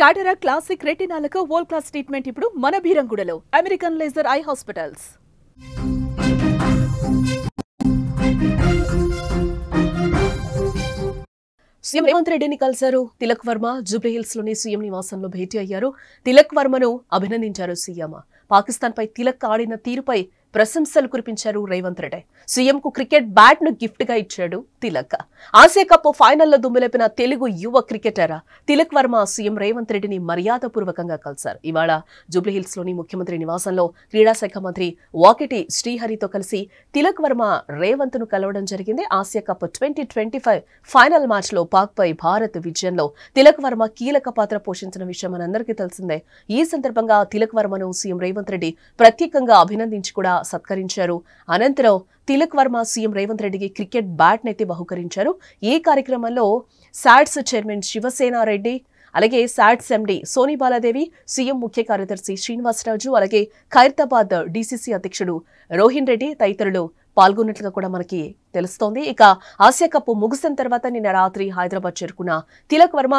Cataract classic రెటినాలకు world class treatment ఇప్పుడు మన బీరంగూడలో American laser eye hospitals. CM Revanth రెడ్డిని కలిశారు తిలక్ వర్మ. జూబ్లీ హిల్స్ లోని సీఎం నివాసంలో భేటీ అయ్యారు. తిలక్ వర్మను అభినందించారు సీఎం. పాకిస్తాన్ పై తిలక్ ఆడిన తీరుపై ప్రశంసలు కురిపించారు రేవంత్ రెడ్డి. సీఎం కు క్రికెట్ బ్యాట్ ను గిఫ్ట్ గా ఇచ్చాడు తిలక్. ఆసియా కప్ ఫైనల్లో దుమ్ములేపిన తెలుగు యువ క్రికెటర్ తిలక్ వర్మ సీఎం రేవంత్ రెడ్డిని మర్యాదపూర్వకంగా కలిశారు. ఇవాళ జూబ్లీ హిల్స్ లోని ముఖ్యమంత్రి నివాసంలో క్రీడా శాఖ మంత్రి వాకిటి శ్రీహరితో కలిసి తిలక్ వర్మ రేవంత్ ను కలవడం జరిగింది. ఆసియా కప్ 2025 ఫైనల్ మ్యాచ్ లో పాక్ పై భారత్ విజయంలో తిలక్ వర్మ కీలక పాత్ర పోషించిన విషయం మనందరికీ తెలిసిందే. ఈ సందర్భంగా తిలక్ వర్మను సీఎం రేవంత్ రెడ్డి ప్రత్యేకంగా అభినందించి కూడా సత్కరించారు. అనంతరం తిలక్ వర్మ సీఎం రేవంత్ రెడ్డికి క్రికెట్ బ్యాట్ నైతే బహుకరించారు. ఈ కార్యక్రమంలో సాట్స్ చైర్మన్ శివసేనారెడ్డి, అలాగే సాట్స్ ఎండి సోని బాలాదేవి, సీఎం ముఖ్య కార్యదర్శి శ్రీనివాసరాజు, అలాగే ఖైరతాబాద్ డీసీసీ అధ్యక్షుడు రోహిన్ రెడ్డి తదితరులు పాల్గొన్నట్లుగా కూడా మనకి తెలుస్తోంది. ఇక ఆసియా కప్ ముగిసిన తర్వాత నిన్న రాత్రి హైదరాబాద్ చేరుకున్న తిలక్ వర్మ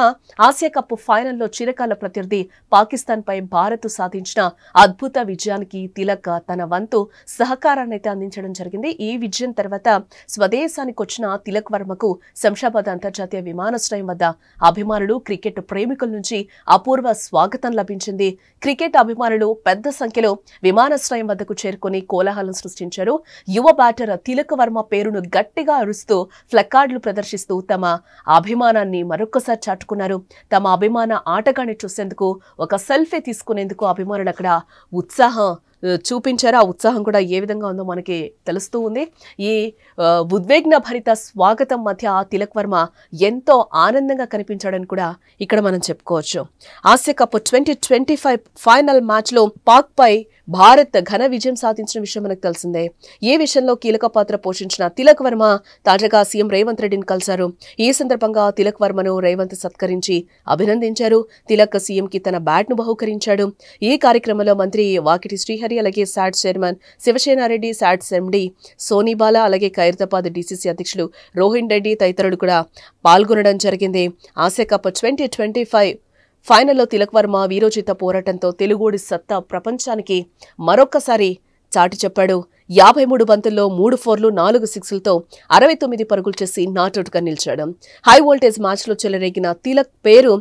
ఆసియా కప్ ఫైనల్లో చిరకాల ప్రత్యర్థి పాకిస్తాన్ పై భారత్ సాధించిన అద్భుత విజయానికి తిలక్ తన వంతు సహకారాన్ని అయితే అందించడం జరిగింది. ఈ విజయం తర్వాత స్వదేశానికి వచ్చిన తిలక్ వర్మకు శంషాబాద్ అంతర్జాతీయ విమానాశ్రయం వద్ద అభిమానులు, క్రికెట్ ప్రేమికుల నుంచి అపూర్వ స్వాగతం లభించింది. క్రికెట్ అభిమానులు పెద్ద సంఖ్యలో విమానాశ్రయం వద్దకు చేరుకుని కోలాహలం సృష్టించారు. యువ బ్యాటర్ తిలక్ వర్మ పేరును గట్టిగా అరుస్తూ ఫ్లెకార్డులు ప్రదర్శిస్తూ తమ అభిమానాన్ని మరొకసారి చాటుకున్నారు. తమ అభిమాన ఆటగాన్ని చూసేందుకు, ఒక సెల్ఫీ తీసుకునేందుకు అభిమానులు అక్కడ ఉత్సాహం చూపించారు. ఆ ఉత్సాహం కూడా ఏ విధంగా ఉందో మనకి తెలుస్తూ ఉంది. ఈ ఉద్వేగన భరిత స్వాగతం మధ్య తిలక్ వర్మ ఎంతో ఆనందంగా కనిపించాడని కూడా ఇక్కడ మనం చెప్పుకోవచ్చు. ఆసియా కప్ 2025 ఫైనల్ మ్యాచ్ లో పాక్ పై భారత్ ఘన విజయం సాధించిన విషయం మనకు తెలిసిందే. ఈ విషయంలో కీలక పాత్ర పోషించిన తిలక్ వర్మ తాజాగా సీఎం రేవంత్ రెడ్డిని కలిశారు. ఈ సందర్భంగా తిలక్ వర్మను రేవంత్ సత్కరించి అభినందించారు. తిలక్ సీఎం కి తన బ్యాట్ ను బహుకరించాడు. ఈ కార్యక్రమంలో మంత్రి వాకిటి శ్రీహరి, అలాగే సాట్స్ చైర్మన్ శివసేనారెడ్డి, సాట్స్ ఎండి సోని బాలా, అలాగే ఖైరతాబాద్ డీసీసీ అధ్యక్షులు రోహిన్ రెడ్డి తదితరులు కూడా పాల్గొనడం జరిగింది. ఆసియా కప్ 2025 ఫైనల్లో తిలక్ వర్మ వీరోచిత పోరాటంతో తెలుగోడి సత్తా ప్రపంచానికి మరొక్కసారి చాటి చెప్పాడు. 53 బంతుల్లో 3 4లు 4 6లతో 69 పరుగులు చేసి నాటౌట్గా నిలిచాడు. హై వోల్టేజ్ మ్యాచ్లో చెలరేగిన తిలక్ పేరు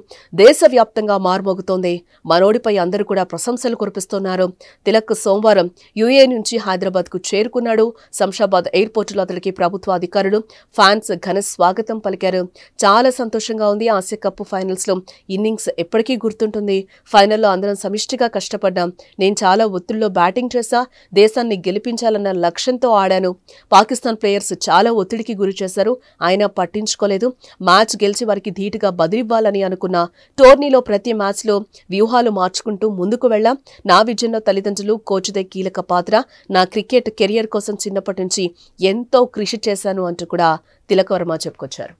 దేశవ్యాప్తంగా మారుమోగుతోంది. మనోడిపై అందరూ కూడా ప్రశంసలు కురిపిస్తున్నారు. తిలక్ సోమవారం యూఏ నుంచి హైదరాబాద్కు చేరుకున్నాడు. శంషాబాద్ ఎయిర్పోర్టులో అతడికి ప్రభుత్వ అధికారులు, ఫ్యాన్స్ ఘన స్వాగతం పలికారు. చాలా సంతోషంగా ఉంది. ఆసియా కప్ ఫైనల్స్లో ఇన్నింగ్స్ ఎప్పటికీ గుర్తుంటుంది. ఫైనల్లో అందరం సమిష్టిగా కష్టపడ్డాం. నేను చాలా ఒత్తిడిలో బ్యాటింగ్ చేశా. దేశాన్ని గెలిపించాలన్న లక్ష్యంతో ఆడాను. పాకిస్తాన్ ప్లేయర్స్ చాలా ఒత్తిడికి గురి చేశారు. అయినా పట్టించుకోలేదు. మ్యాచ్ గెలిచి వారికి ధీటుగా బదిలివ్వాలని అనుకున్నా. టోర్నీలో ప్రతి మ్యాచ్లో వ్యూహాలు మార్చుకుంటూ ముందుకు వెళ్ళాం. నా విజయంలో తల్లిదండ్రులు, కోచ్దే కీలక పాత్ర. నా క్రికెట్ కెరియర్ కోసం చిన్నప్పటి నుంచి ఎంతో కృషి చేశాను అంటూ కూడా తిలక్ వర్మ చెప్పుకొచ్చారు.